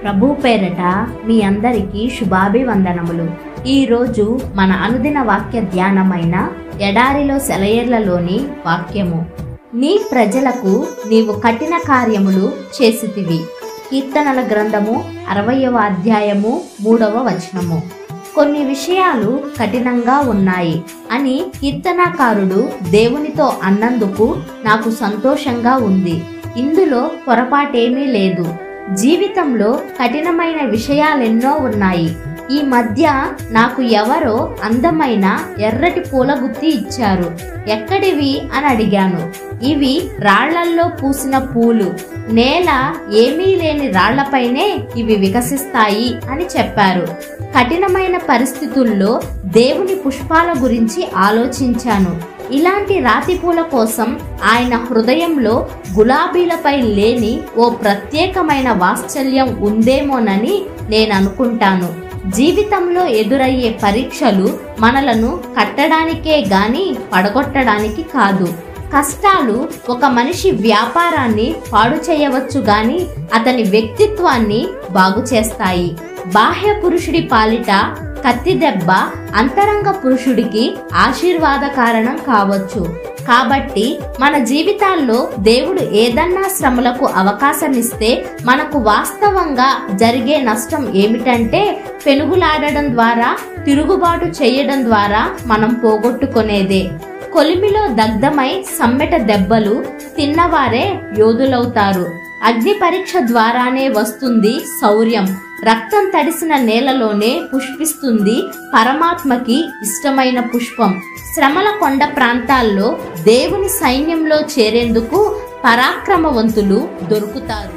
ప్రభు పేరట మీ అందరికీ శుభాభివందనములు। ఈరోజు మన అనుదిన వాక్య ధ్యానమైన ఎడారిలో సెలయేర్లలోని వాక్యము। నీ ప్రజలకు నీవు కఠిన కార్యములు చేసితివి। కీర్తనల గ్రంథము 60వ అధ్యాయము 3వ వచనము। కొన్ని విషయాలు కఠినంగా ఉన్నాయి అని కీర్తనాకారుడు దేవునితో అన్నందుకు నాకు సంతోషంగా ఉంది। ఇందులో పొరపాటేమీ లేదు। జీవితంలో కఠినమైన విషయాలెన్నో ఉన్నాయి। ఈ మధ్య నాకు ఎవరో అందమైన ఎర్రటి పూల గుత్తి ఇచ్చారు। ఎక్కడివి అని అడిగాను। ఇవి రాళ్లల్లో పూసిన పూలు, నేల ఏమీ లేని రాళ్లపైనే ఇవి వికసిస్తాయి అని చెప్పారు। కఠినమైన పరిస్థితుల్లో దేవుని పుష్పాల గురించి ఆలోచించాను। ఇలాంటి రాతి పూల కోసం ఆయన హృదయంలో గులాబీలపై లేని ఓ ప్రత్యేకమైన వాత్సల్యం ఉందేమోనని నేను అనుకుంటాను। జీవితంలో ఎదురయ్యే పరీక్షలు మనలను కట్టడానికే గాని పడగొట్టడానికి కాదు। కష్టాలు ఒక మనిషి వ్యాపారాన్ని పాడు చేయవచ్చు గాని అతని వ్యక్తిత్వాన్ని బాగు చేస్తాయి। బాహ్య పురుషుడి పాలిట కత్తి దెబ్బ అంతరంగ పురుషుడికి ఆశీర్వాద కారణం కావచ్చు। కాబట్టి మన జీవితాల్లో దేవుడు ఏదన్నా శ్రమలకు అవకాశమిస్తే మనకు వాస్తవంగా జరిగే నష్టం ఏమిటంటే పెనుగులాడడం ద్వారా, తిరుగుబాటు చేయడం ద్వారా మనం పోగొట్టుకునేదే। కొలిమిలో దగ్ధమై సమ్మెట దెబ్బలు తిన్నవారే యోధులవుతారు। అగ్ని పరీక్ష ద్వారానే వస్తుంది శౌర్యం। రక్తం తడిసిన నేలలోనే పుష్పిస్తుంది పరమాత్మకి ఇష్టమైన పుష్పం। శ్రమల కొండ ప్రాంతాల్లో దేవుని సైన్యంలో చేరేందుకు పరాక్రమవంతులు దొరుకుతారు।